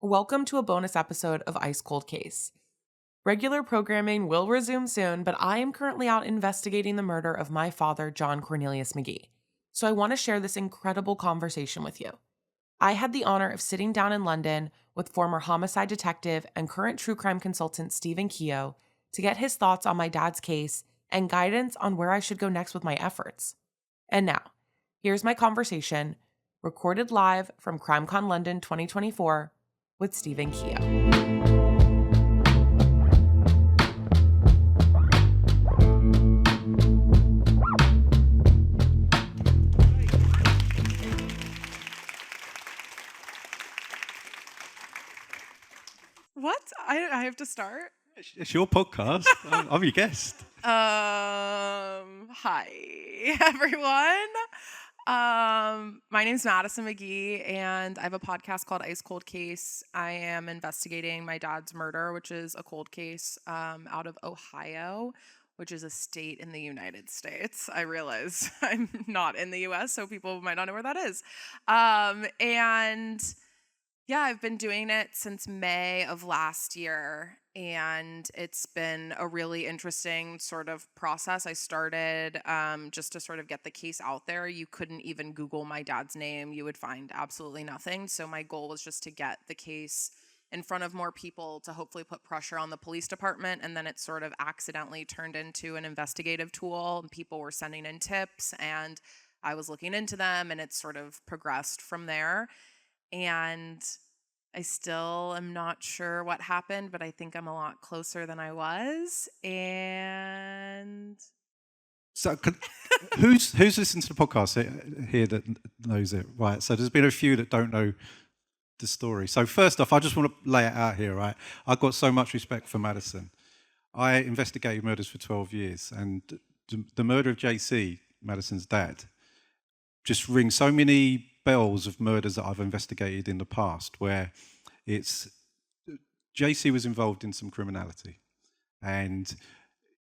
Welcome to a bonus episode of Ice Cold Case. Regular programming will resume soon, but I am currently out investigating the murder of my father, John Cornelius McGhee. So I want to share this incredible conversation with you. I had the honor of sitting down in London with former homicide detective and current true crime consultant Stephen Keogh to get his thoughts on my dad's case and guidance on where I should go next with my efforts. And now, here's my conversation, recorded live from CrimeCon London 2024 with Stephen Keogh. What? I have to start? It's your podcast. I'm your guest. Hi, everyone. My name's Madison McGhee, and I have a podcast called Ice Cold Case. I am investigating my dad's murder, which is a cold case out of Ohio, which is a state in the United States. I realize I'm not in the U.S., so people might not know where that is. Yeah, I've been doing it since May of last year, and it's been a really interesting sort of process. I started just to sort of get the case out there. You couldn't even Google my dad's name. You would find absolutely nothing. So my goal was just to get the case in front of more people to hopefully put pressure on the police department, and then it sort of accidentally turned into an investigative tool, and people were sending in tips, and I was looking into them, and it sort of progressed from there. And I still am not sure what happened, but I think I'm a lot closer than I was. And So, who's listened to the podcast here that knows it? Right. So there's been a few that don't know the story. So first off, I just want to lay it out here. Right. I've got so much respect for Madison. I investigated murders for 12 years, and the murder of JC, Madison's dad, just rings so many bells of murders that I've investigated in the past, where JC was involved in some criminality, and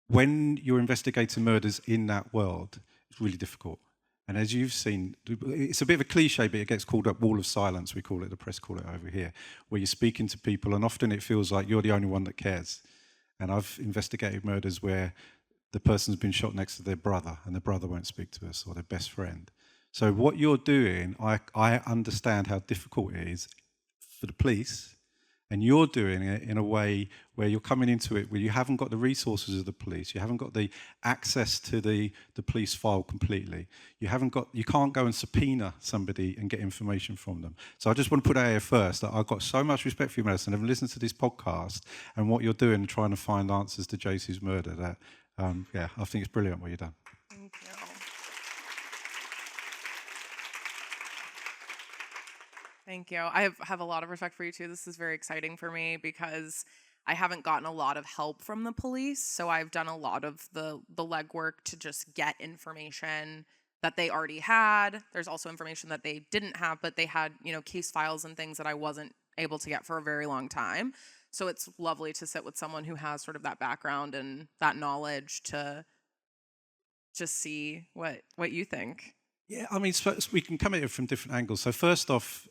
when you're investigating murders in that world, it's really difficult. And as you've seen, it's a bit of a cliche, but it gets called up wall of silence, we call it, the press call it over here, where you're speaking to people, and often it feels like you're the only one that cares. And I've investigated murders where the person's been shot next to their brother, and the brother won't speak to us, or their best friend. So what you're doing, I understand how difficult it is for the police, and you're doing it in a way where you're coming into it where you haven't got the resources of the police, you haven't got the access to the police file completely. You can't go and subpoena somebody and get information from them. So I just want to put out here first that I've got so much respect for you, Madison. I've listened to this podcast and what you're doing, trying to find answers to JC's murder. That, I think it's brilliant what you've done. thank you. Thank you. I have a lot of respect for you too. This is very exciting for me because I haven't gotten a lot of help from the police. So I've done a lot of the legwork to just get information that they already had. There's also information that they didn't have, but they had, case files and things that I wasn't able to get for a very long time. So it's lovely to sit with someone who has sort of that background and that knowledge to just see what you think. Yeah, I mean, so we can come at it from different angles. So first off,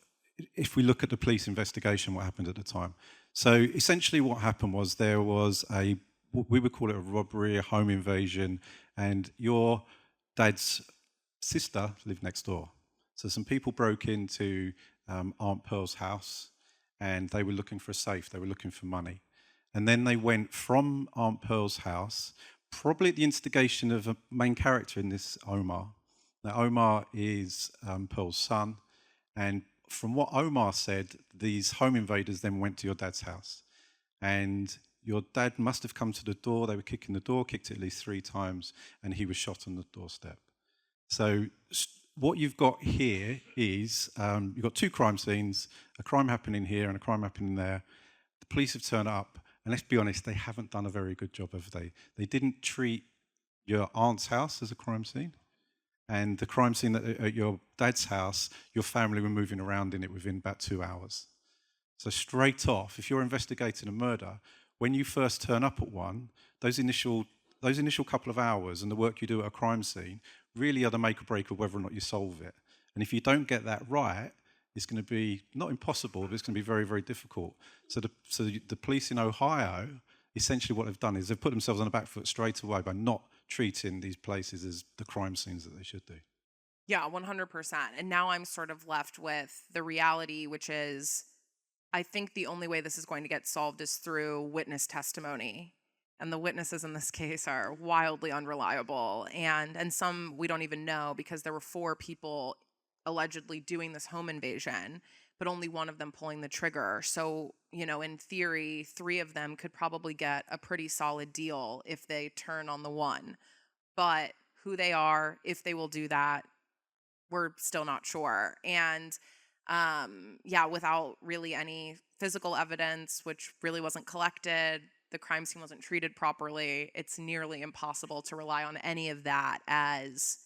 if we look at the police investigation, what happened at the time. So essentially what happened was there was we would call it a robbery, a home invasion, and your dad's sister lived next door. So some people broke into Aunt Pearl's house, and they were looking for a safe, they were looking for money. And then they went from Aunt Pearl's house, probably at the instigation of a main character in this, Omar. Now, Omar is Pearl's son, and from what Omar said, these home invaders then went to your dad's house. And your dad must have come to the door, they were kicking the door, kicked it at least 3 times, and he was shot on the doorstep. So what you've got here is, you've got 2 crime scenes, a crime happening here and a crime happening there. The police have turned up, and let's be honest, they haven't done a very good job, have they? They didn't treat your aunt's house as a crime scene. And the crime scene at your dad's house, your family were moving around in it within about 2 hours. So straight off, if you're investigating a murder, when you first turn up at one, those initial couple of hours and the work you do at a crime scene really are the make or break of whether or not you solve it. And if you don't get that right, is going to be not impossible, but it's going to be very, very difficult. So the police in Ohio, essentially what they've done is they've put themselves on the back foot straight away by not treating these places as the crime scenes that they should do. Yeah, 100%. And now I'm sort of left with the reality, which is I think the only way this is going to get solved is through witness testimony. And the witnesses in this case are wildly unreliable. And some we don't even know, because there were 4 people allegedly doing this home invasion, but only one of them pulling the trigger. So, in theory, 3 of them could probably get a pretty solid deal if they turn on the one. But who they are, if they will do that, we're still not sure. And without really any physical evidence, which really wasn't collected, the crime scene wasn't treated properly, it's nearly impossible to rely on any of that as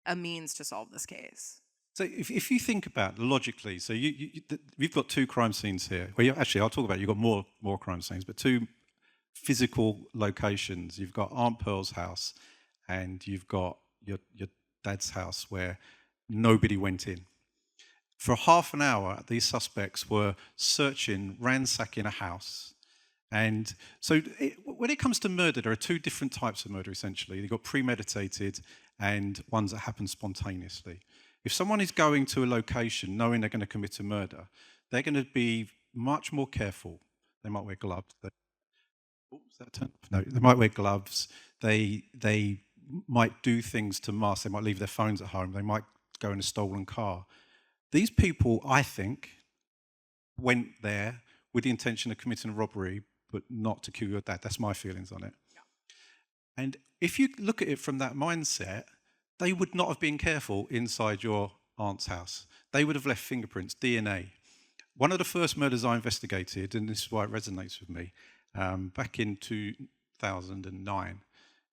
a means to solve this case. So if you think about it logically, so you've got 2 crime scenes here. Well, actually, I'll talk about it. You've got more crime scenes, but 2 physical locations. You've got Aunt Pearl's house, and you've got your dad's house where nobody went in. For half an hour, these suspects were ransacking a house. And so when it comes to murder, there are 2 different types of murder, essentially. You've got premeditated and ones that happen spontaneously. If someone is going to a location knowing they're going to commit a murder, they're going to be much more careful. They might wear gloves. They might wear gloves. They might do things to mask. They might leave their phones at home. They might go in a stolen car. These people, I think, went there with the intention of committing a robbery, but not to kill your dad. That's my feelings on it. Yeah. And if you look at it from that mindset, they would not have been careful inside your aunt's house. They would have left fingerprints, DNA. One of the first murders I investigated, and this is why it resonates with me, back in 2009,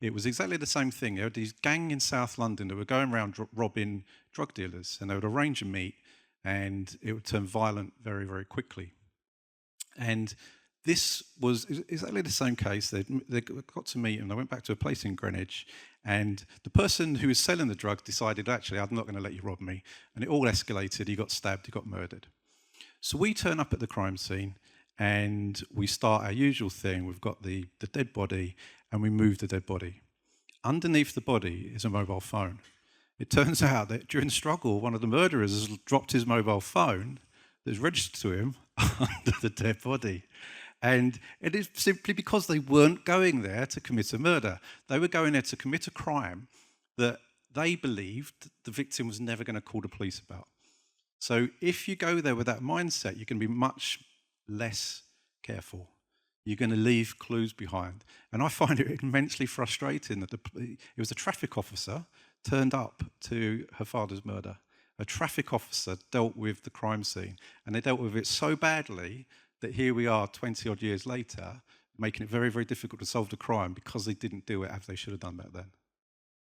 it was exactly the same thing. There were these gang in South London that were going around robbing drug dealers, and they would arrange a meet, and it would turn violent very, very quickly. And this was exactly the same case. They got to meet, and they went back to a place in Greenwich, and the person who was selling the drugs decided, actually, I'm not going to let you rob me. And it all escalated. He got stabbed. He got murdered. So we turn up at the crime scene, and we start our usual thing. We've got the dead body, and we move the dead body. Underneath the body is a mobile phone. It turns out that during the struggle, one of the murderers has dropped his mobile phone that's registered to him under the dead body. And it is simply because they weren't going there to commit a murder. They were going there to commit a crime that they believed the victim was never going to call the police about. So if you go there with that mindset, you can be much less careful. You're going to leave clues behind. And I find it immensely frustrating that it was a traffic officer turned up to her father's murder. A traffic officer dealt with the crime scene, and they dealt with it so badly that here we are 20 odd years later, making it very, very difficult to solve the crime because they didn't do it as they should have done back then.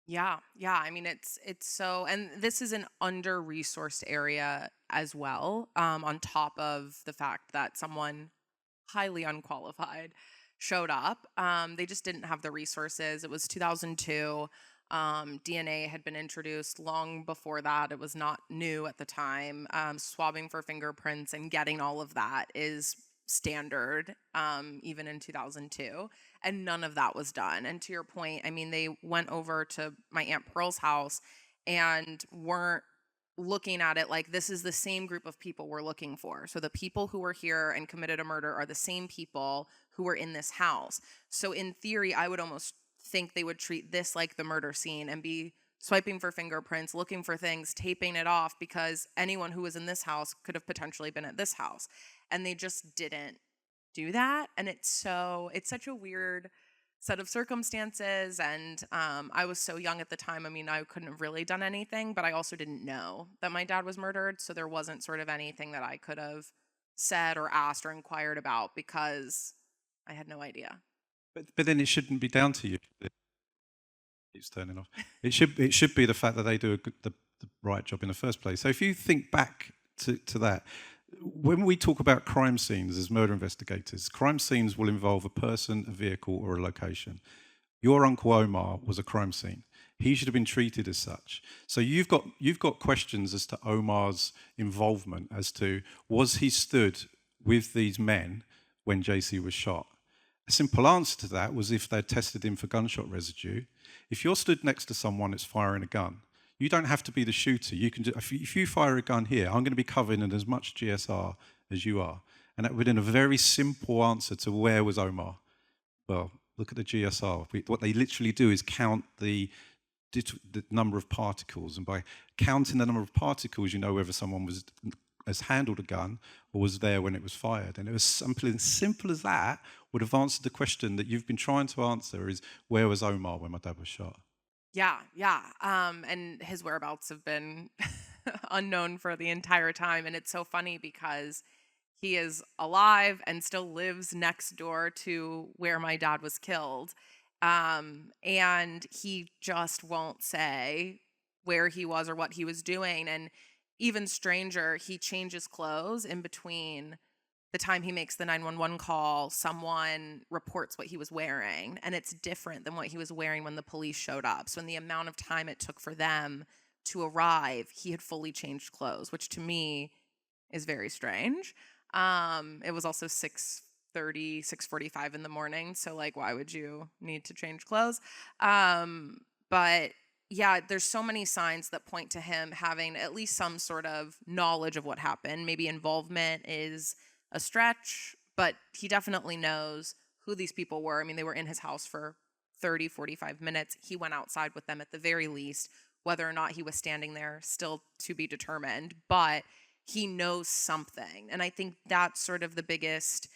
Yeah. I mean, it's so, and this is an under-resourced area as well, on top of the fact that someone highly unqualified showed up. They just didn't have the resources. It was 2002. DNA had been introduced long before that. It was not new at the time. Swabbing for fingerprints and getting all of that is standard, even in 2002. And none of that was done. And to your point, I mean, they went over to my Aunt Pearl's house and weren't looking at it like this is the same group of people we're looking for. So the people who were here and committed a murder are the same people who were in this house. So in theory, I would almost think they would treat this like the murder scene and be swiping for fingerprints, looking for things, taping it off, because anyone who was in this house could have potentially been at this house. And they just didn't do that. And it's such a weird set of circumstances. And I was so young at the time. I mean, I couldn't have really done anything, but I also didn't know that my dad was murdered. So there wasn't sort of anything that I could have said or asked or inquired about because I had no idea. But then it shouldn't be down to you. It's turning off. It should be the fact that they do the right job in the first place. So if you think back to that, when we talk about crime scenes as murder investigators, crime scenes will involve a person, a vehicle, or a location. Your Uncle Omar was a crime scene. He should have been treated as such. So you've got questions as to Omar's involvement, as to was he stood with these men when JC was shot? A simple answer to that was if they'd tested him for gunshot residue. If you're stood next to someone that's firing a gun, you don't have to be the shooter. You can if you fire a gun here, I'm going to be covered in as much GSR as you are. And that would have been a very simple answer to where was Omar? Well, look at the GSR. What they literally do is count the number of particles, and by counting the number of particles, you know whether someone has handled a gun or was there when it was fired. And it was something as simple as that would have answered the question that you've been trying to answer: is where was Omar when my dad was shot? Yeah, yeah. And his whereabouts have been unknown for the entire time. And it's so funny because he is alive and still lives next door to where my dad was killed. And he just won't say where he was or what he was doing. And even stranger, he changes clothes in between the time he makes the 911 call. Someone reports what he was wearing, and it's different than what he was wearing when the police showed up. So in the amount of time it took for them to arrive, he had fully changed clothes, which to me is very strange. It was also 6:30, 6:45 in the morning. So like, why would you need to change clothes? But yeah, there's so many signs that point to him having at least some sort of knowledge of what happened. Maybe involvement is a stretch, but he definitely knows who these people were. I mean, they were in his house for 30, 45 minutes. He went outside with them at the very least. Whether or not he was standing there, still to be determined, but he knows something. And I think that's sort of the biggest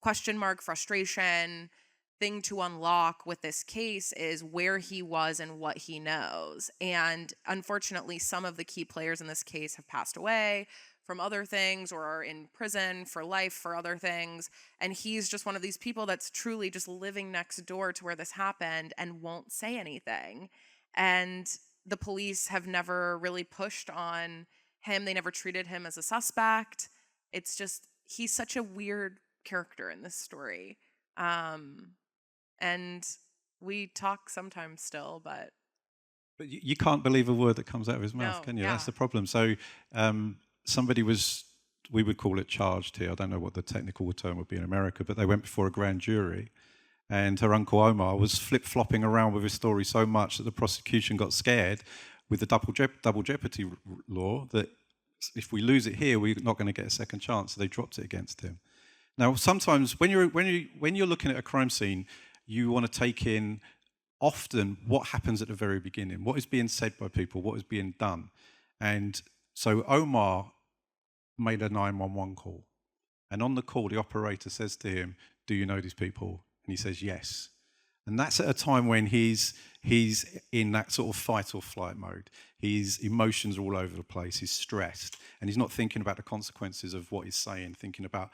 question mark, frustration, thing to unlock with this case is where he was and what he knows. And unfortunately, some of the key players in this case have passed away from other things or are in prison for life for other things. And he's just one of these people that's truly just living next door to where this happened and won't say anything. And the police have never really pushed on him. They never treated him as a suspect. It's just, he's such a weird character in this story. And we talk sometimes still, but you can't believe a word that comes out of his mouth, No, can you? yeah. That's the problem. So somebody was, we would call it charged here. I don't know what the technical term would be in America, but they went before a grand jury. And her uncle Omar was flip-flopping around with his story so much that the prosecution got scared with the double jeopardy law that if we lose it here, we're not going to get a second chance. So they dropped it against him. Now, sometimes when you're looking at a crime scene, you want to take in often what happens at the very beginning, what is being said by people, what is being done. And so Omar made a 911 call. And on the call, the operator says to him, "Do you know these people?" And he says, "Yes." And that's at a time when he's in that sort of fight or flight mode. His emotions are all over the place. He's stressed. And he's not thinking about the consequences of what he's saying, thinking about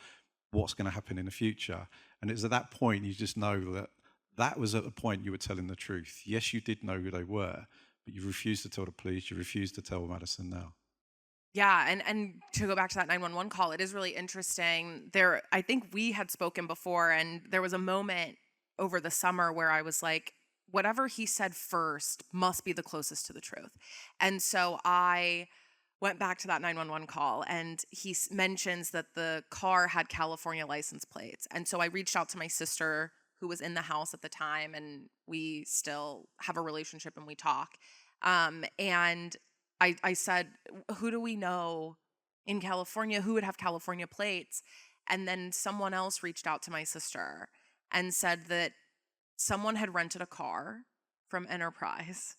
what's going to happen in the future. And it's at that point you just know that that was at the point you were telling the truth. Yes, you did know who they were, but you refused to tell the police. You refused to tell Madison now. yeah, and to go back to that 911 call, it is really interesting. I think we had spoken before, and there was a moment over the summer where I was like, whatever he said first must be the closest to the truth. And so I went back to that 911 call, and he mentions that the car had California license plates. And so I reached out to my sister who was in the house at the time, and we still have a relationship and we talk. And I said, who do we know in California who would have California plates? And then someone else reached out to my sister and said that someone had rented a car from Enterprise,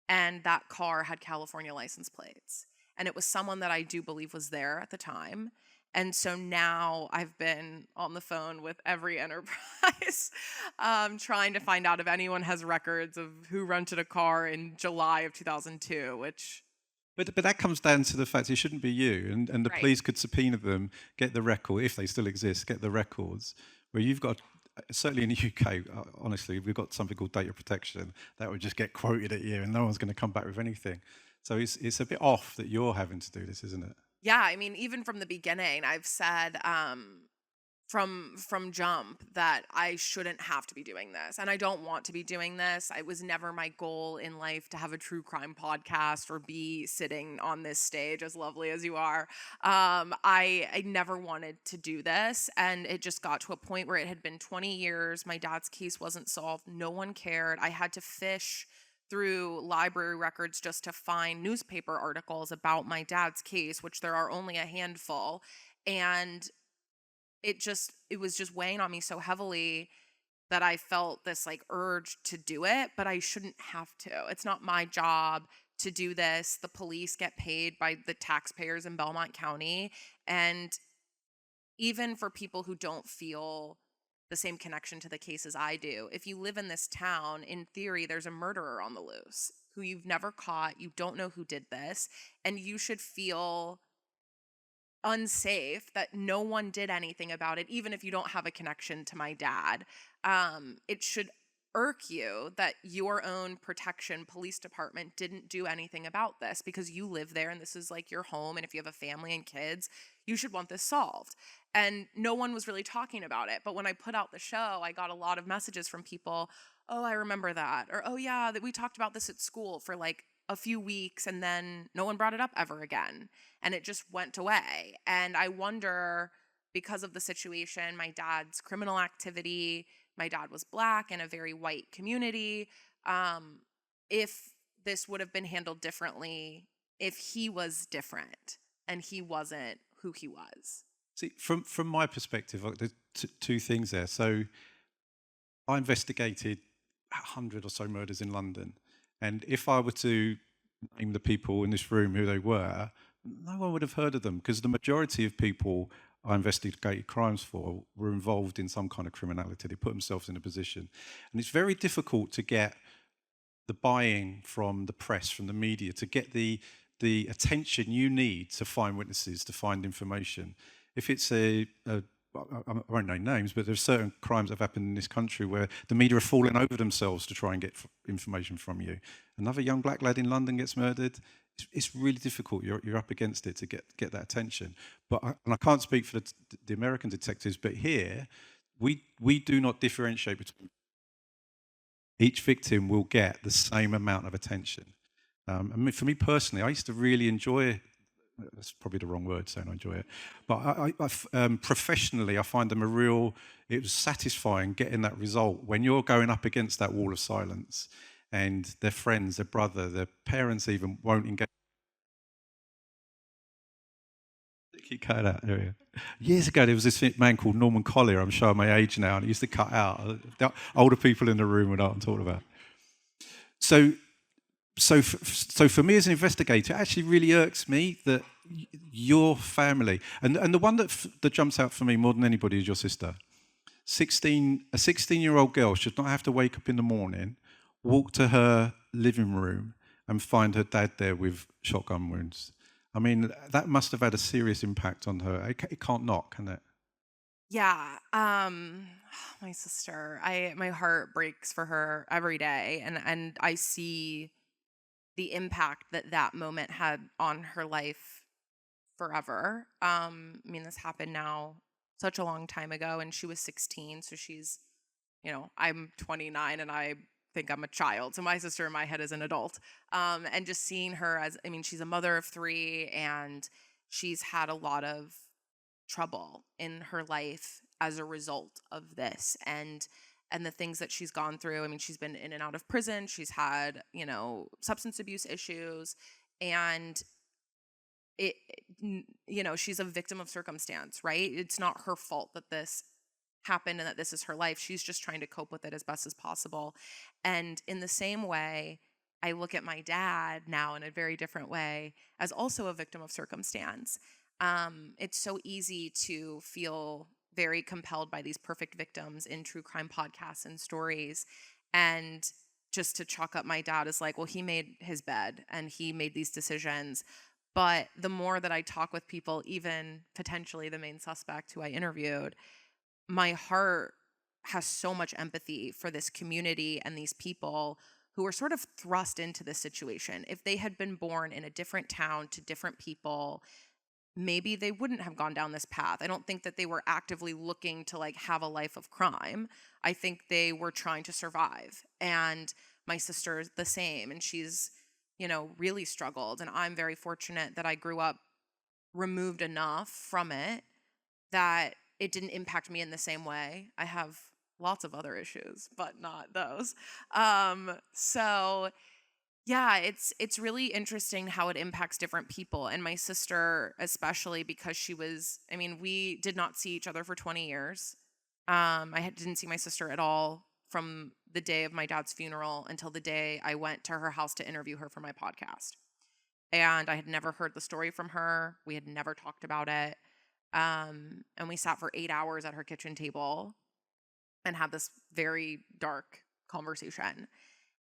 and that car had California license plates. And it was someone that I do believe was there at the time. And so now I've been on the phone with every Enterprise trying to find out if anyone has records of who rented a car in July of 2002, which... But that comes down to the fact it shouldn't be you. And the Right. police could subpoena them, get the record, if they still exist, get the records, where you've got, certainly in the UK, honestly, we've got something called data protection that would just get quoted at you and no one's going to come back with anything. So it's a bit off that you're having to do this, isn't it? Yeah, I mean, even from the beginning, I've said from jump that I shouldn't have to be doing this, and I don't want to be doing this. It was never my goal in life to have a true crime podcast or be sitting on this stage, as lovely as you are. I never wanted to do this, and it just got to a point where it had been 20 years. My dad's case wasn't solved. No one cared. I had to fish through library records just to find newspaper articles about my dad's case, which there are only a handful. And it was just weighing on me so heavily that I felt this like urge to do it, but I shouldn't have to. It's not my job to do this. The police get paid by the taxpayers in Belmont County. And even for people who don't feel the same connection to the case as I do, if you live in this town, in theory, there's a murderer on the loose who you've never caught. You don't know who did this, and you should feel unsafe that no one did anything about it, even if you don't have a connection to my dad. It should irk you that your own protection police department didn't do anything about this, because you live there and this is like your home, and if you have a family and kids, you should want this solved. And no one was really talking about it. But when I put out the show, I got a lot of messages from people, oh, I remember that, or oh yeah, that we talked about this at school for like a few weeks and then no one brought it up ever again, and it just went away. And I wonder, because of the situation, my dad's criminal activity, my dad was Black in a very white community, if this would have been handled differently if he was different and he wasn't who he was. See, from my perspective, there's two things there. So I investigated 100 or so murders in London. And if I were to name the people in this room who they were, no one would have heard of them, because the majority of people I investigated crimes for were involved in some kind of criminality. They put themselves in a position. And it's very difficult to get the buy-in from the press, from the media, to get the attention you need to find witnesses, to find information. If it's I won't name names, but there's certain crimes that have happened in this country where the media are falling over themselves to try and get information from you. Another young Black lad in London gets murdered. It's really difficult. You're up against it to get that attention. But I can't speak for the American detectives, but here we do not differentiate between. Each victim will get the same amount of attention. I mean, for me personally, I used to really enjoy. That's probably the wrong word, saying I enjoy it. But professionally, I find them it was satisfying getting that result when you're going up against that wall of silence and their friends, their brother, their parents even won't engage. Keep cut out. There we go. Years ago, there was this man called Norman Collier. I'm showing my age now, and he used to cut out. The older people in the room would know what I'm talking about. So for me as an investigator, it actually really irks me that your family, and the one that jumps out for me more than anybody is your sister. A 16-year-old girl should not have to wake up in the morning, walk to her living room, and find her dad there with shotgun wounds. I mean, that must have had a serious impact on her. It can't not, can it? Yeah, my sister, my heart breaks for her every day, and I see the impact that moment had on her life forever. I mean, this happened now such a long time ago, and she was 16, so she's, I'm 29 and I think I'm a child. So my sister in my head is an adult. And just seeing her she's a mother of 3, and she's had a lot of trouble in her life as a result of this. And the things that she's gone through. I mean, she's been in and out of prison. She's had, substance abuse issues, and she's a victim of circumstance, right? It's not her fault that this happened and that this is her life. She's just trying to cope with it as best as possible. And in the same way, I look at my dad now in a very different way as also a victim of circumstance. It's so easy to feel very compelled by these perfect victims in true crime podcasts and stories, and just to chalk up my dad as like, well, he made his bed and he made these decisions. But the more that I talk with people, even potentially the main suspect who I interviewed, my heart has so much empathy for this community and these people who were sort of thrust into this situation. If they had been born in a different town to different people, maybe they wouldn't have gone down this path. I don't think that they were actively looking to like have a life of crime. I think they were trying to survive. And my sister is the same, and she's, really struggled. And I'm very fortunate that I grew up removed enough from it that it didn't impact me in the same way. I have lots of other issues, but not those. So yeah, it's really interesting how it impacts different people. And my sister, especially because we did not see each other for 20 years. Didn't see my sister at all from the day of my dad's funeral until the day I went to her house to interview her for my podcast. And I had never heard the story from her. We had never talked about it. And we sat for 8 hours at her kitchen table and had this very dark conversation.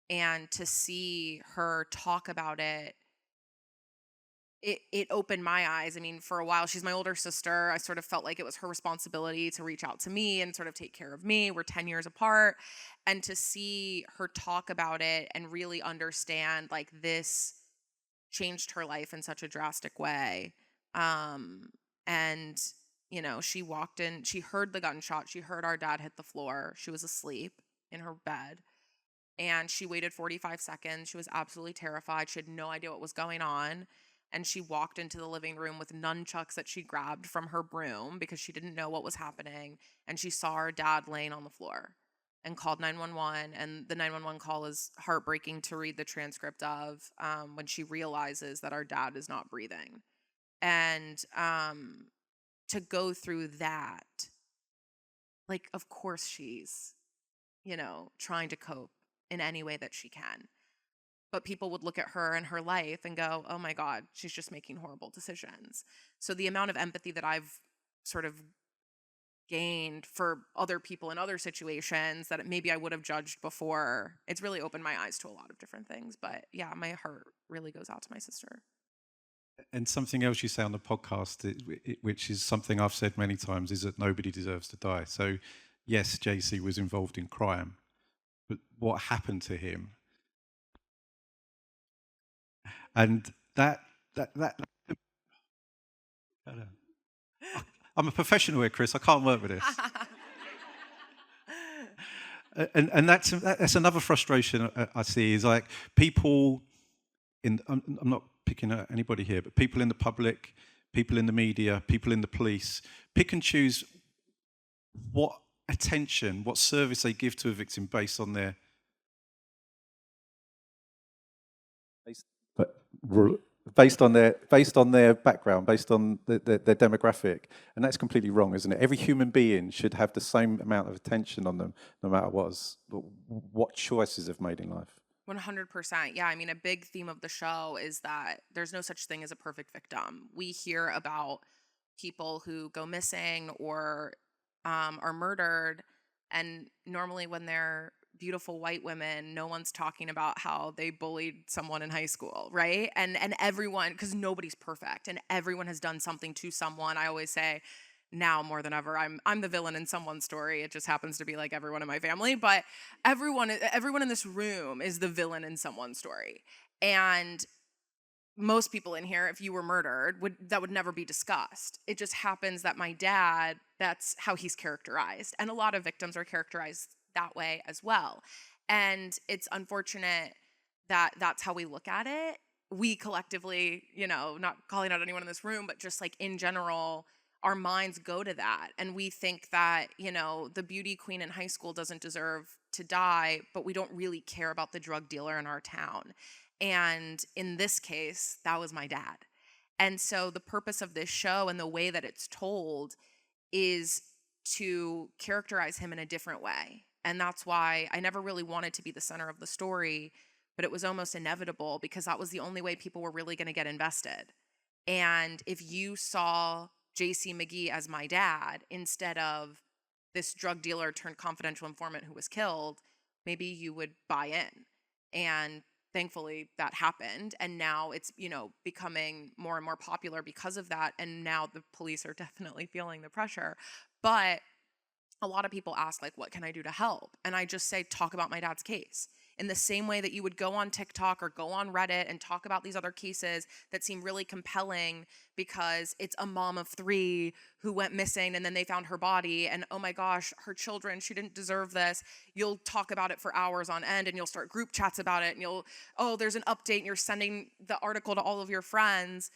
And to see her talk about it, it opened my eyes. I mean, for a while, she's my older sister. I sort of felt like it was her responsibility to reach out to me and sort of take care of me. We're 10 years apart. And to see her talk about it and really understand like this changed her life in such a drastic way. And, she walked in, she heard the gunshot. She heard our dad hit the floor. She was asleep in her bed. And she waited 45 seconds. She was absolutely terrified. She had no idea what was going on. And she walked into the living room with nunchucks that she grabbed from her broom because she didn't know what was happening. And she saw her dad laying on the floor and called 911. And the 911 call is heartbreaking to read the transcript of, when she realizes that our dad is not breathing. And to go through that, like, of course she's, trying to cope in any way that she can. But people would look at her and her life and go, oh my God, she's just making horrible decisions. So the amount of empathy that I've sort of gained for other people in other situations that maybe I would have judged before, it's really opened my eyes to a lot of different things. But yeah, my heart really goes out to my sister. And something else you say on the podcast, which is something I've said many times, is that nobody deserves to die. So yes, JC was involved in crime, but what happened to him? And that I'm a professional here, Chris. I can't work with this. And that's another frustration I see is like people I'm not picking at anybody here, but people in the public, people in the media, people in the police, pick and choose what attention, what service they give to a victim based on their background, based on their demographic, and that's completely wrong, isn't it? Every human being should have the same amount of attention on them, no matter what choices they've made in life. 100%. Yeah, I mean, a big theme of the show is that there's no such thing as a perfect victim. We hear about people who go missing or are murdered, and normally when they're beautiful white women, no one's talking about how they bullied someone in high school, right? And everyone, because nobody's perfect, and everyone has done something to someone. I always say, now more than ever, I'm the villain in someone's story. It just happens to be like everyone in my family, but everyone in this room is the villain in someone's story. And most people in here, if you were murdered, that would never be discussed. It just happens that my dad, that's how he's characterized. And a lot of victims are characterized that way as well. And it's unfortunate that that's how we look at it. We collectively, not calling out anyone in this room, but just like in general, our minds go to that. And we think that, the beauty queen in high school doesn't deserve to die, but we don't really care about the drug dealer in our town. And in this case, that was my dad. And so the purpose of this show and the way that it's told is to characterize him in a different way. And that's why I never really wanted to be the center of the story, but it was almost inevitable because that was the only way people were really going to get invested. And if you saw JC McGhee as my dad instead of this drug dealer turned confidential informant who was killed, maybe you would buy in. And thankfully that happened. And now it's, becoming more and more popular because of that. And now the police are definitely feeling the pressure. But a lot of people ask, like, what can I do to help? And I just say, talk about my dad's case. in the same way that you would go on TikTok or go on Reddit and talk about these other cases that seem really compelling because it's a mom of 3 who went missing and then they found her body and oh my gosh, her children, she didn't deserve this. You'll talk about it for hours on end and you'll start group chats about it and oh, there's an update and you're sending the article to all of your friends.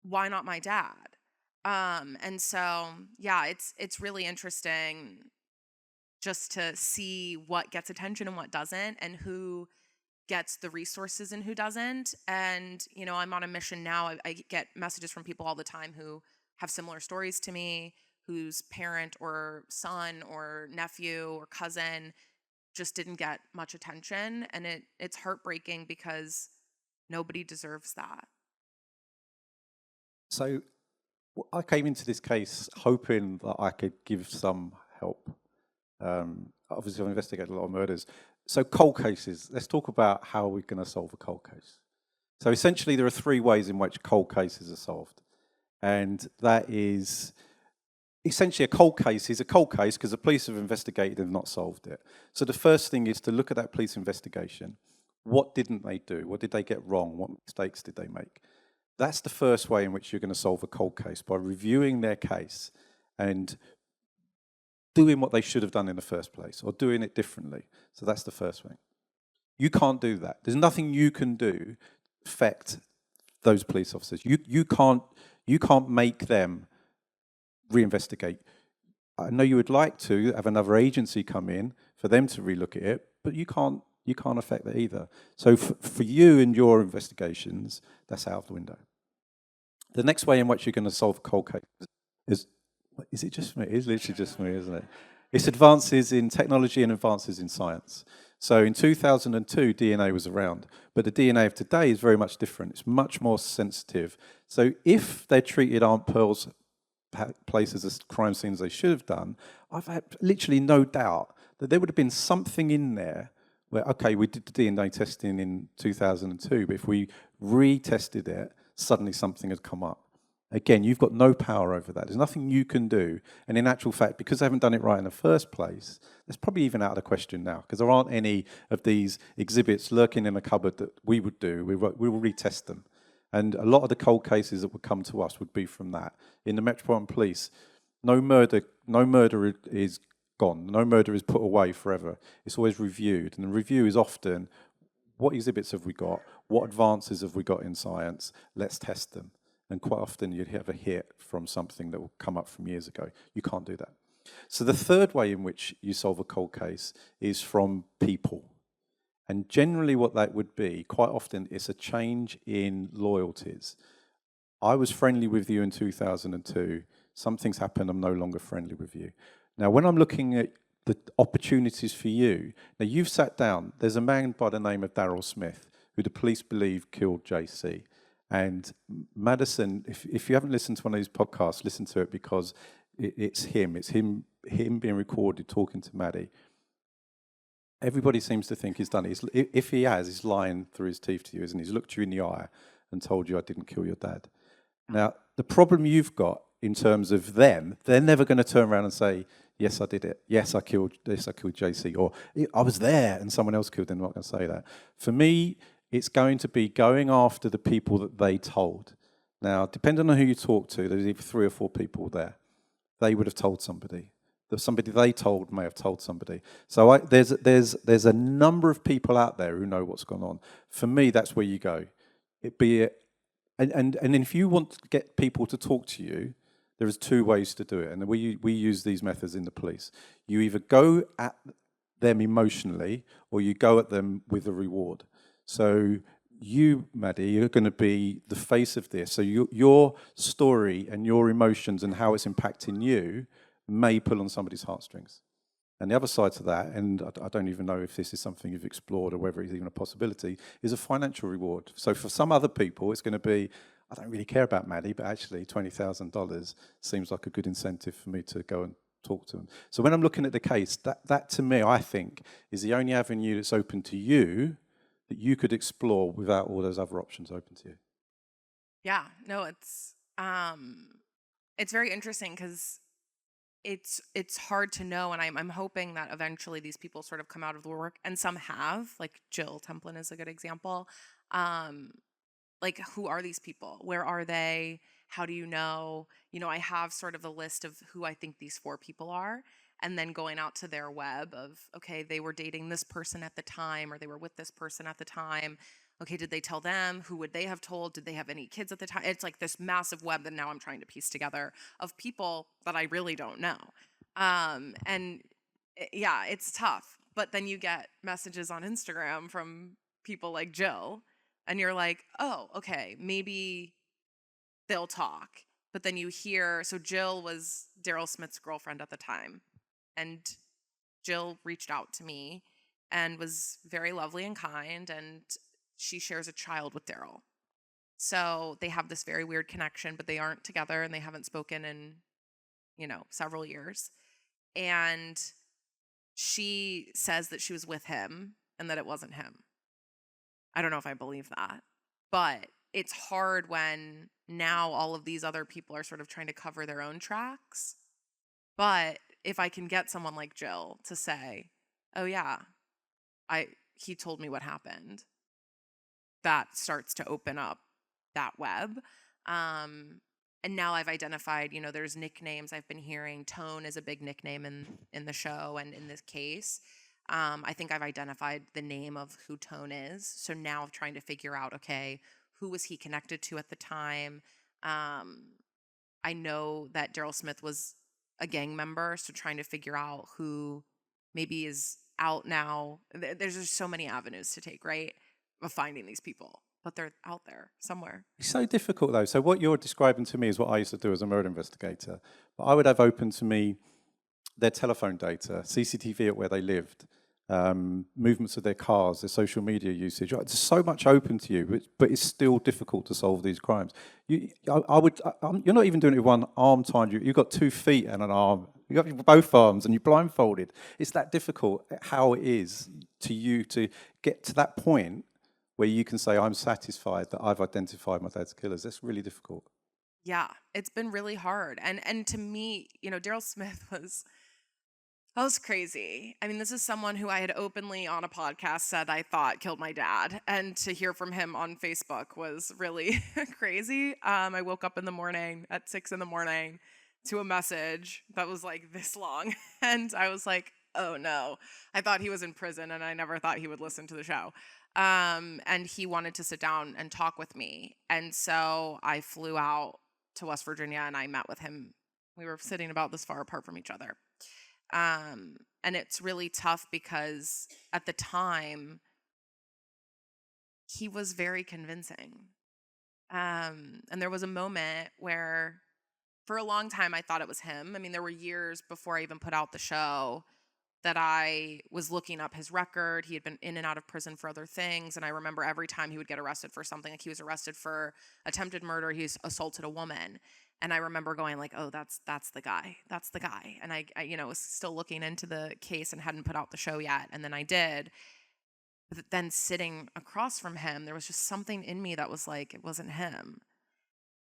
Why not my dad? And so, yeah, it's really interesting just to see what gets attention and what doesn't, and who gets the resources and who doesn't. And, I'm on a mission now. I get messages from people all the time who have similar stories to me, whose parent or son or nephew or cousin just didn't get much attention. And it's heartbreaking because nobody deserves that. So I came into this case hoping that I could give some help. Obviously, I've investigated a lot of murders. So cold cases, let's talk about how we're going to solve a cold case. So essentially, there are 3 ways in which cold cases are solved. And that is, essentially a cold case is a cold case because the police have investigated and not solved it. So the first thing is to look at that police investigation. What didn't they do? What did they get wrong? What mistakes did they make? That's the first way in which you're going to solve a cold case, by reviewing their case and doing what they should have done in the first place, or doing it differently. So that's the first thing. You can't do that. There's nothing you can do to affect those police officers. You can't make them reinvestigate. I know you would like to have another agency come in for them to relook at it, but you can't affect that either. So for you and your investigations, that's out of the window. The next way in which you're going to solve a cold case is it just me? It is literally just me, isn't it? It's advances in technology and advances in science. So in 2002, DNA was around, but the DNA of today is very much different. It's much more sensitive. So if they treated Aunt Pearl's places as crime scenes they should have done, I've had literally no doubt that there would have been something in there where, okay, we did the DNA testing in 2002, but if we retested it, suddenly something had come up. Again, you've got no power over that. There's nothing you can do. And in actual fact, because they haven't done it right in the first place, that's probably even out of the question now, because there aren't any of these exhibits lurking in a cupboard that we would do. We will retest them. And a lot of the cold cases that would come to us would be from that. In the Metropolitan Police, no murder is gone. No murder is put away forever. It's always reviewed. And the review is often, what exhibits have we got? What advances have we got in science? Let's test them. And quite often you'd have a hit from something that will come up from years ago. You can't do that. So the third way in which you solve a cold case is from people. And generally what that would be, quite often, it's a change in loyalties. I was friendly with you in 2002. Something's happened, I'm no longer friendly with you. Now, when I'm looking at the opportunities for you, now you've sat down, there's a man by the name of Daryl Smith, who the police believe killed JC. And Madison, if you haven't listened to one of these podcasts, listen to it, because it's him being recorded talking to Maddie. Everybody seems to think he's done it. If he has, he's lying through his teeth to you, isn't he? He's looked you in the eye and told you, I didn't kill your dad. Now, the problem you've got in terms of them, they're never going to turn around and say, yes, I did it. Yes, I killed JC. Or I was there and someone else killed him. I'm not going to say that. For me, it's going to be going after the people that they told. Now, depending on who you talk to, there's either 3 or 4 people there. They would have told somebody. Somebody they told may have told somebody. So there's a number of people out there who know what's gone on. For me, that's where you go. And if you want to get people to talk to you, there is 2 ways to do it. And we use these methods in the police. You either go at them emotionally, or you go at them with a reward. So you, Maddie, you're going to be the face of this. So your story and your emotions and how it's impacting you may pull on somebody's heartstrings. And the other side to that, and I don't even know if this is something you've explored or whether it's even a possibility, is a financial reward. So for some other people, it's going to be, I don't really care about Maddie, but actually $20,000 seems like a good incentive for me to go and talk to them. So when I'm looking at the case, that to me, I think, is the only avenue that's open to you that you could explore without all those other options open to you. Yeah, no, it's very interesting because it's hard to know, and I'm hoping that eventually these people sort of come out of the woodwork, and some have, like Jill Templin is a good example. Um, like, who are these people? Where are they? How do you know? I have sort of a list of who I think these 4 people are, and then going out to their web of, okay, they were dating this person at the time, or they were with this person at the time. Okay, did they tell them? Who would they have told? Did they have any kids at the time? It's like this massive web that now I'm trying to piece together of people that I really don't know. And yeah, it's tough. But then you get messages on Instagram from people like Jill, and you're like, oh, okay, maybe they'll talk. But then you hear, so Jill was Daryl Smith's girlfriend at the time. And Jill reached out to me and was very lovely and kind. And she shares a child with Daryl. So they have this very weird connection, but they aren't together and they haven't spoken in, several years. And she says that she was with him and that it wasn't him. I don't know if I believe that, but it's hard when now all of these other people are sort of trying to cover their own tracks. But if I can get someone like Jill to say, oh yeah, he told me what happened, that starts to open up that web. And now I've identified, there's nicknames I've been hearing. Tone is a big nickname in the show and in this case. I think I've identified the name of who Tone is. So now I'm trying to figure out, okay, who was he connected to at the time? I know that Daryl Smith was a gang member, so trying to figure out who maybe is out now. There's just so many avenues to take, right, of finding these people. But they're out there somewhere. It's so difficult, though. So what you're describing to me is what I used to do as a murder investigator. But I would have open to me their telephone data, CCTV at where they lived, movements of their cars, their social media usage. There's so much open to you, but it's still difficult to solve these crimes. You're not even doing it with one arm tied. You've got 2 feet and an arm. You've got both arms and you're blindfolded. It's that difficult how it is to you to get to that point where you can say, I'm satisfied that I've identified my dad's killers. That's really difficult. Yeah, it's been really hard. And to me, Daryl Smith was crazy. I mean, this is someone who I had openly on a podcast said I thought killed my dad. And to hear from him on Facebook was really crazy. I woke up in the morning at 6 a.m. to a message that was like this long. And I was like, oh no. I thought he was in prison and I never thought he would listen to the show. And he wanted to sit down and talk with me. And so I flew out to West Virginia and I met with him. We were sitting about this far apart from each other. And it's really tough because at the time he was very convincing. And there was a moment where for a long time I thought it was him. I mean, there were years before I even put out the show that I was looking up his record. He had been in and out of prison for other things. And I remember every time he would get arrested for something, like he was arrested for attempted murder, he's assaulted a woman. And I remember going like, oh, that's the guy. That's the guy. And I was still looking into the case and hadn't put out the show yet. And then I did. But then sitting across from him, there was just something in me that was like, it wasn't him.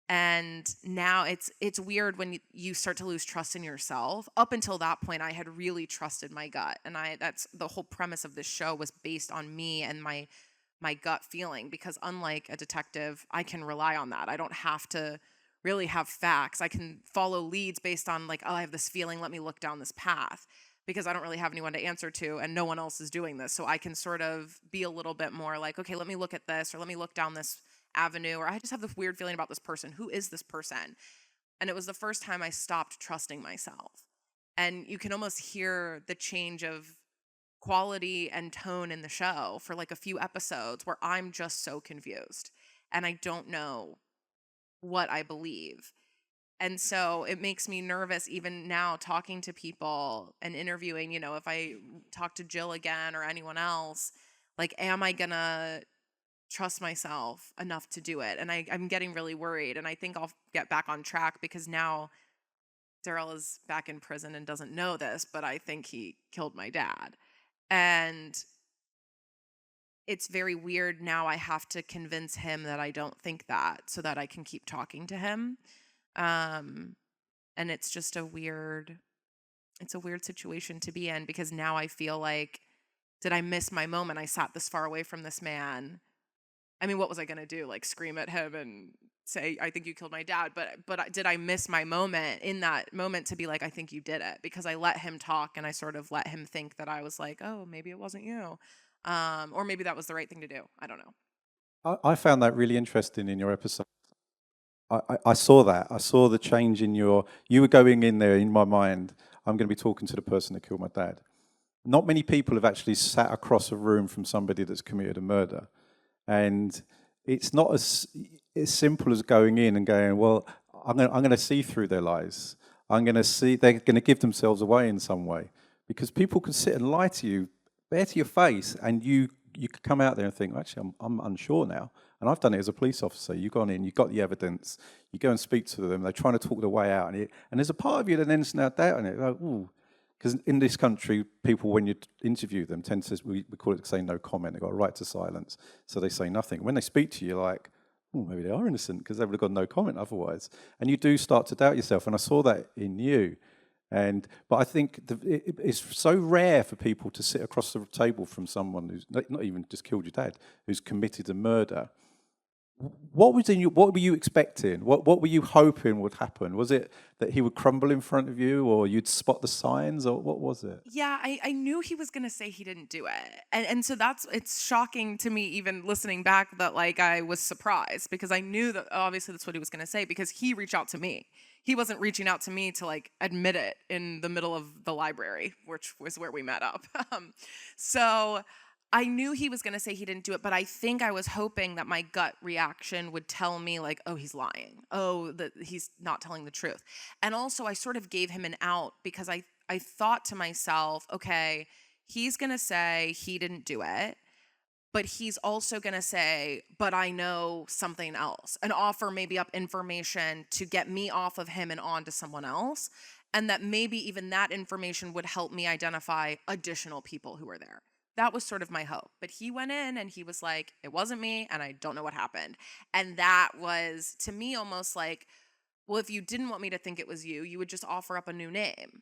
And now it's weird when you start to lose trust in yourself. Up until that point, I had really trusted my gut. And that's the whole premise of this show was based on me and my gut feeling, because unlike a detective, I can rely on that. I don't have to really have facts. I can follow leads based on like, oh, I have this feeling, let me look down this path, because I don't really have anyone to answer to and no one else is doing this. So I can sort of be a little bit more like, okay, let me look at this, or let me look down this avenue, or I just have this weird feeling about this person. Who is this person? And it was the first time I stopped trusting myself. And you can almost hear the change of quality and tone in the show for like a few episodes where I'm just so confused and I don't know what I believe. And so it makes me nervous even now talking to people and interviewing, if I talk to Jill again or anyone else, like, am I gonna trust myself enough to do it? And I'm getting really worried, and I think I'll get back on track because now Daryl is back in prison and doesn't know this, but I think he killed my dad. And it's very weird now. I have to convince him that I don't think that so that I can keep talking to him. And it's just a weird it's a weird situation to be in, because now I feel like, did I miss my moment? I sat this far away from this man. I mean, what was I going to do? Like scream at him and say, I think you killed my dad. Did I miss my moment in that moment to be like, I think you did it? Because I let him talk and I sort of let him think that I was like, oh, maybe it wasn't you. Or maybe that was the right thing to do. I don't know. I found that really interesting in your episode. I saw that. I saw the change in you were going in there in my mind, I'm going to be talking to the person that killed my dad. Not many people have actually sat across a room from somebody that's committed a murder. And it's not as simple as going in and going, well, I'm going to see through their lies. I'm going to see, they're going to give themselves away in some way. Because people can sit and lie to you, bare to your face, and you could come out there and think, actually, I'm unsure now. And I've done it as a police officer. You've gone in, you've got the evidence, you go and speak to them, they're trying to talk their way out. And there's a part of you that ends now doubting it. Like, ooh. Because in this country, people, when you interview them, tend to, we call it saying no comment. They've got a right to silence, so they say nothing. When they speak to you, you're like, oh, maybe they are innocent, because they would have got no comment otherwise. And you do start to doubt yourself, and I saw that in you. But I think it's so rare for people to sit across the table from someone who's not even just killed your dad, who's committed a murder. What were you expecting? What were you hoping would happen? Was it that he would crumble in front of you, or you'd spot the signs, or what was it? Yeah, I knew he was going to say he didn't do it. And so it's shocking to me, even listening back, that like I was surprised, because I knew that obviously that's what he was going to say, because he reached out to me. He wasn't reaching out to me to like admit it in the middle of the library, which was where we met up. So I knew he was going to say he didn't do it, but I think I was hoping that my gut reaction would tell me like, oh, he's lying. Oh, that he's not telling the truth. And also I sort of gave him an out, because I thought to myself, okay, he's going to say he didn't do it, but he's also going to say, but I know something else, and offer maybe up information to get me off of him and on to someone else. And that maybe even that information would help me identify additional people who were there. That was sort of my hope. But he went in and he was like, it wasn't me, and I don't know what happened. And that was, to me, almost like, well, if you didn't want me to think it was you, you would just offer up a new name.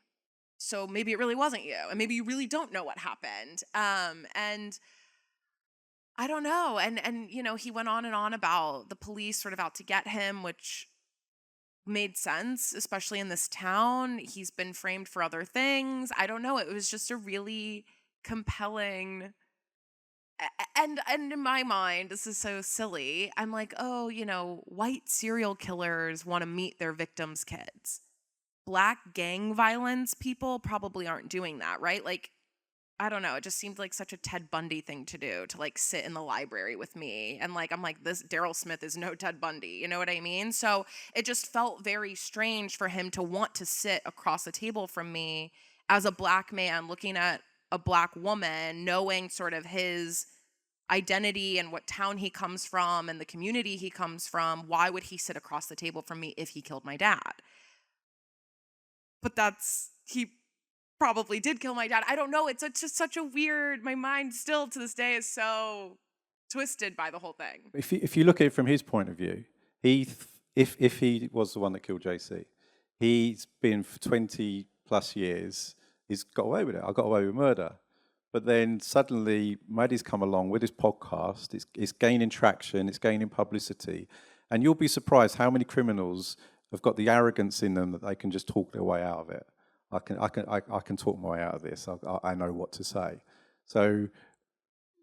So maybe it really wasn't you, and maybe you really don't know what happened. And I don't know. And you know, he went on and on about the police sort of out to get him, which made sense, especially in this town. He's been framed for other things. I don't know. It was just a really compelling, and in my mind, this is so silly. I'm like, oh, you know, white serial killers want to meet their victims' kids. Black gang violence people probably aren't doing that, right? Like, I don't know. It just seemed like such a Ted Bundy thing to do, to like sit in the library with me. And like, I'm like, this Daryl Smith is no Ted Bundy. You know what I mean? So it just felt very strange for him to want to sit across the table from me as a black man looking at a black woman, knowing sort of his identity and what town he comes from and the community he comes from. Why would he sit across the table from me if he killed my dad? But he probably did kill my dad. I don't know. It's just such a weird, my mind still to this day is so twisted by the whole thing. If you look at it from his point of view, if he was the one that killed JC, he's been for 20 plus years, he's got away with it. I got away with murder. But then suddenly Maddie's come along with his podcast, it's gaining traction, it's gaining publicity, and you'll be surprised how many criminals have got the arrogance in them that they can just talk their way out of it. I can talk my way out of this. I know what to say. So,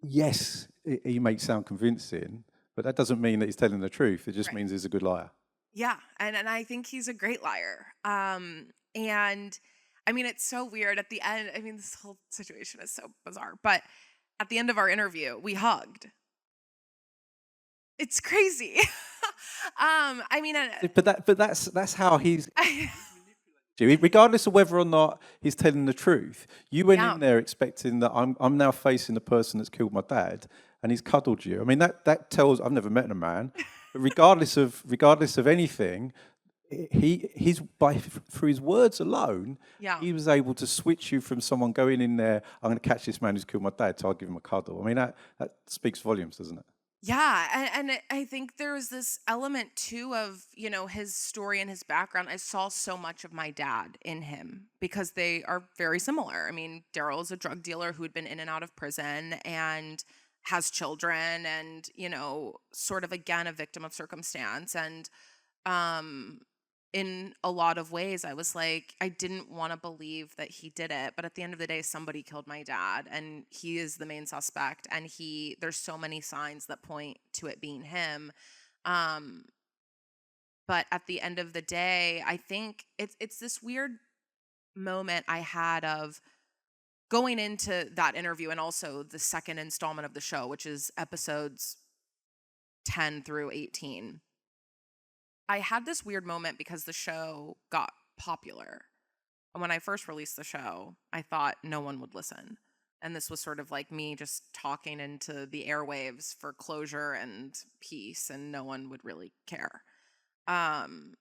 yes, he may sound convincing, but that doesn't mean that he's telling the truth. It just means he's a good liar. Yeah, and I think he's a great liar. And I mean, it's so weird at the end. I mean, this whole situation is so bizarre. But at the end of our interview, we hugged. It's crazy. I mean, but that's how he's. Regardless of whether or not he's telling the truth, you went in there expecting that I'm now facing the person that's killed my dad, and he's cuddled you. I mean, that tells. I've never met a man, but regardless of anything, through his words alone, he was able to switch you from someone going in there, I'm going to catch this man who's killed my dad, so I'll give him a cuddle. I mean, that speaks volumes, doesn't it? Yeah, and I think there's this element too of, his story and his background. I saw so much of my dad in him because they are very similar. I mean, Daryl is a drug dealer who had been in and out of prison and has children and, sort of again a victim of circumstance. And um in a lot of ways I was like, I didn't want to believe that he did it, but at the end of the day somebody killed my dad and he is the main suspect, and there's so many signs that point to it being him. um but at the end of the day, I think it's this weird moment I had of going into that interview and also the second installment of the show, which is episodes 10 through 18. I had this weird moment because the show got popular. And when I first released the show, I thought no one would listen. And this was sort of like me just talking into the airwaves for closure and peace, and no one would really care. Um,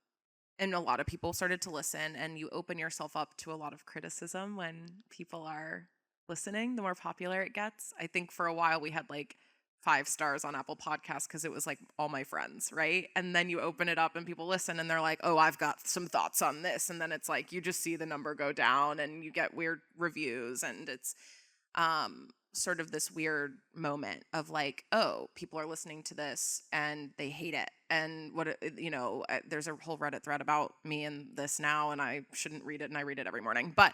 and a lot of people started to listen, and you open yourself up to a lot of criticism when people are listening, the more popular it gets. I think for a while we had like 5 stars on Apple Podcasts because it was like all my friends, right? And then you open it up and people listen and they're like, oh, I've got some thoughts on this. And then it's like you just see the number go down and you get weird reviews. And it's sort of this weird moment of like, oh, people are listening to this and they hate it. And there's a whole Reddit thread about me and this now, and I shouldn't read it, and I read it every morning. But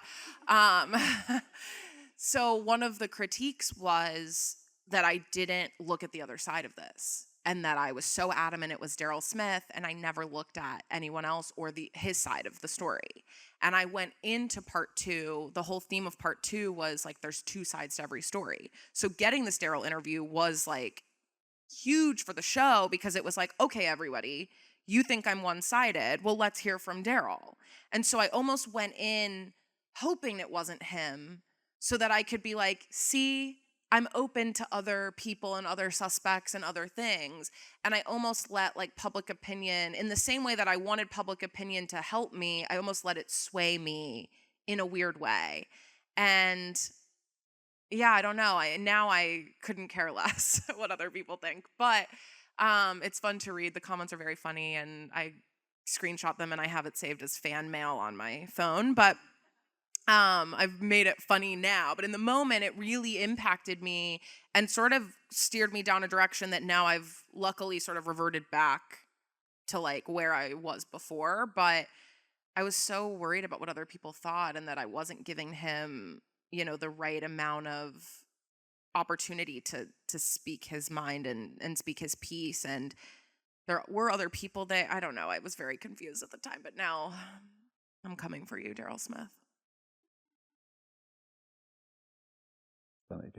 so one of the critiques was that I didn't look at the other side of this, and that I was so adamant it was Daryl Smith, and I never looked at anyone else or his side of the story. And I went into part 2. The whole theme of part 2 was like there's 2 sides to every story. So getting this Daryl interview was like huge for the show because it was like, okay, everybody, you think I'm one-sided. Well, let's hear from Daryl. And so I almost went in hoping it wasn't him so that I could be like, see, I'm open to other people and other suspects and other things. And I almost let like public opinion, in the same way that I wanted public opinion to help me, I almost let it sway me in a weird way. And yeah, I don't know. Now I couldn't care less what other people think. But it's fun to read. The comments are very funny, and I screenshot them and I have it saved as fan mail on my phone. But I've made it funny now. But in the moment, it really impacted me and sort of steered me down a direction that now I've luckily sort of reverted back to like where I was before. But I was so worried about what other people thought, and that I wasn't giving him, the right amount of opportunity to speak his mind and speak his piece. And there were other people that, I don't know, I was very confused at the time, but now I'm coming for you, Daryl Smith.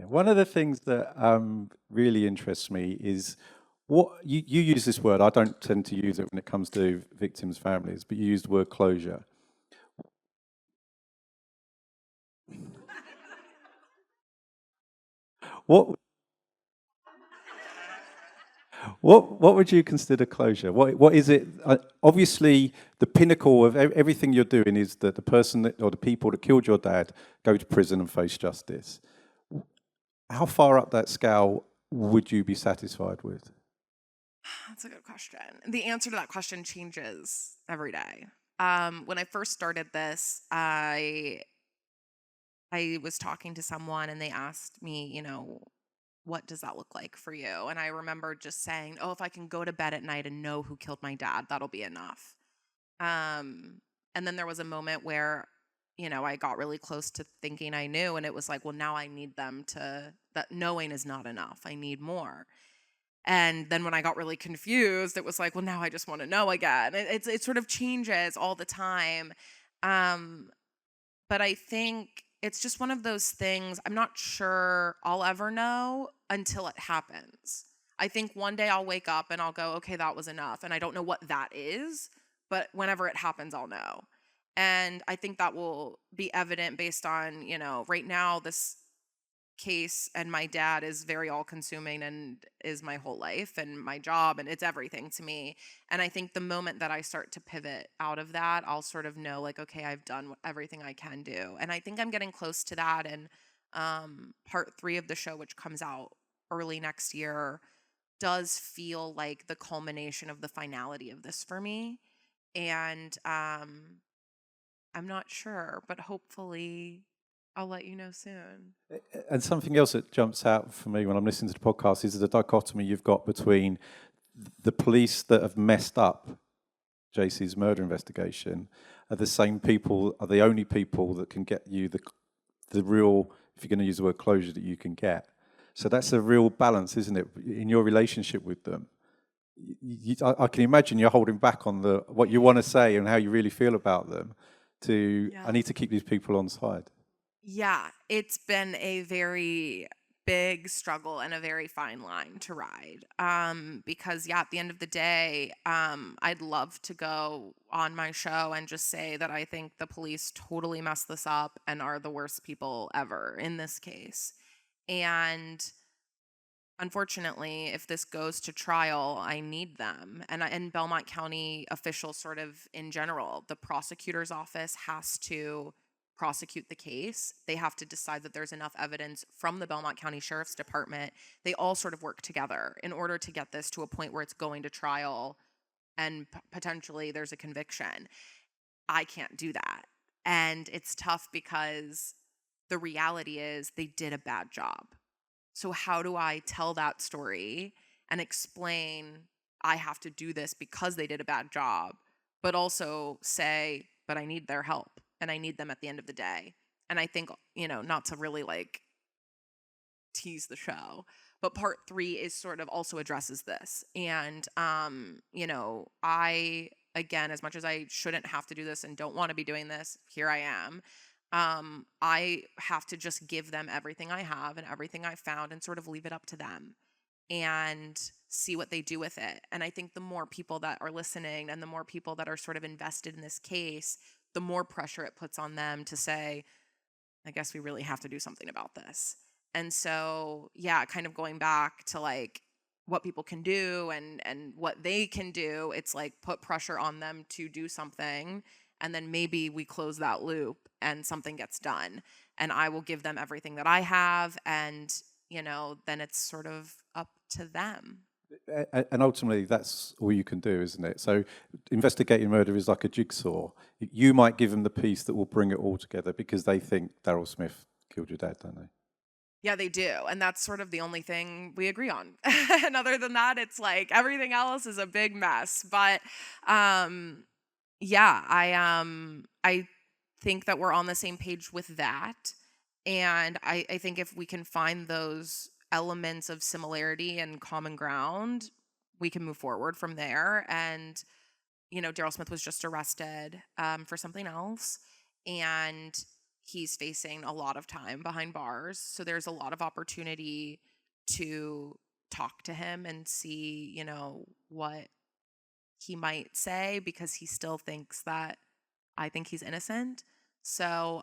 One of the things that really interests me is what you use this word. I don't tend to use it when it comes to victims' families, but you use the word closure. What would you consider closure? What is it? Obviously, the pinnacle of everything you're doing is that the person or the people that killed your dad go to prison and face justice. How far up that scale would you be satisfied with? That's a good question. The answer to that question changes every day. When I first started this, I was talking to someone and they asked me, what does that look like for you? And I remember just saying, oh, if I can go to bed at night and know who killed my dad, that'll be enough. And then there was a moment where, I got really close to thinking I knew, and it was like, well, now I need that knowing is not enough. I need more. And then when I got really confused, it was like, well, now I just want to know again. It sort of changes all the time. But I think it's just one of those things I'm not sure I'll ever know until it happens. I think one day I'll wake up and I'll go, okay, that was enough. And I don't know what that is, but whenever it happens, I'll know. And I think that will be evident based on, right now, this case and my dad is very all consuming and is my whole life and my job, and it's everything to me. And I think the moment that I start to pivot out of that, I'll sort of know like, okay, I've done everything I can do. And I think I'm getting close to that. And part 3 of the show, which comes out early next year, does feel like the culmination of the finality of this for me. And I'm not sure, but hopefully I'll let you know soon. And something else that jumps out for me when I'm listening to the podcast is the dichotomy you've got between the police that have messed up JC's murder investigation are the same people, are the only people that can get you the real, if you're going to use the word closure, that you can get. So that's a real balance, isn't it, in your relationship with them? I can imagine you're holding back on what you want to say and how you really feel about them. I need to keep these people on side. Yeah, it's been a very big struggle and a very fine line to ride. Because at the end of the day, I'd love to go on my show and just say that I think the police totally messed this up and are the worst people ever in this case. And unfortunately, if this goes to trial, I need them. And Belmont County officials sort of in general, the prosecutor's office has to prosecute the case. They have to decide that there's enough evidence from the Belmont County Sheriff's Department. They all sort of work together in order to get this to a point where it's going to trial and potentially there's a conviction. I can't do that. And it's tough because the reality is they did a bad job. So how do I tell that story and explain I have to do this because they did a bad job, but also say, but I need their help and I need them at the end of the day. And I think, not to really like tease the show, but part 3 is sort of also addresses this. And, I, again, as much as I shouldn't have to do this and don't want to be doing this, here I am. I have to just give them everything I have and everything I found and sort of leave it up to them and see what they do with it. And I think the more people that are listening and the more people that are sort of invested in this case, the more pressure it puts on them to say, I guess we really have to do something about this. And so, kind of going back to like what people can do and what they can do, it's like put pressure on them to do something. And then maybe we close that loop and something gets done. And I will give them everything that I have. And, then it's sort of up to them. And ultimately, that's all you can do, isn't it? So investigating murder is like a jigsaw. You might give them the piece that will bring it all together because they think Daryl Smith killed your dad, don't they? Yeah, they do. And that's sort of the only thing we agree on. And other than that, it's like everything else is a big mess. But I think that we're on the same page with that. And I think if we can find those elements of similarity and common ground, we can move forward from there. And, Daryl Smith was just arrested for something else. And he's facing a lot of time behind bars. So there's a lot of opportunity to talk to him and see, what he might say, because he still thinks that I think he's innocent. So,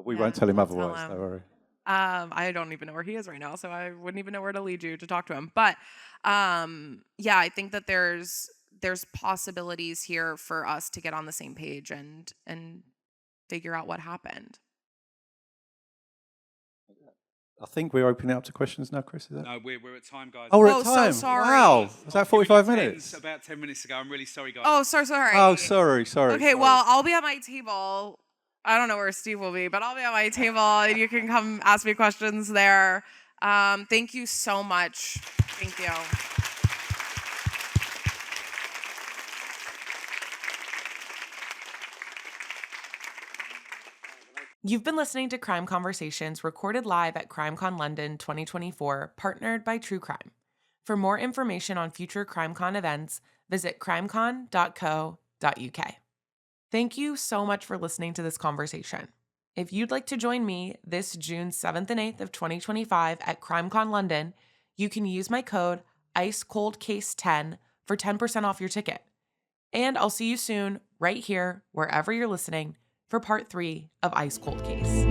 we won't tell him otherwise, don't worry. I don't even know where he is right now, so I wouldn't even know where to lead you to talk to him. But I think that there's possibilities here for us to get on the same page and figure out what happened. I think we're opening it up to questions now, Chris, is that? No, we're at time, guys. Oh, we're at time. So sorry. Wow. Was that 45 minutes? About 10 minutes ago. I'm really sorry, guys. Oh, so sorry. Oh, sorry. Okay, sorry. well, I'll be at my table. I don't know where Steve will be, but I'll be at my table and you can come ask me questions there. Thank you so much. Thank you. You've been listening to Crime Conversations recorded live at CrimeCon London 2024, partnered by True Crime. For more information on future CrimeCon events, visit crimecon.co.uk. Thank you so much for listening to this conversation. If you'd like to join me this June 7th and 8th of 2025 at CrimeCon London, you can use my code icecoldcase10 for 10% off your ticket. And I'll see you soon right here, wherever you're listening, for part 3 of Ice Cold Case.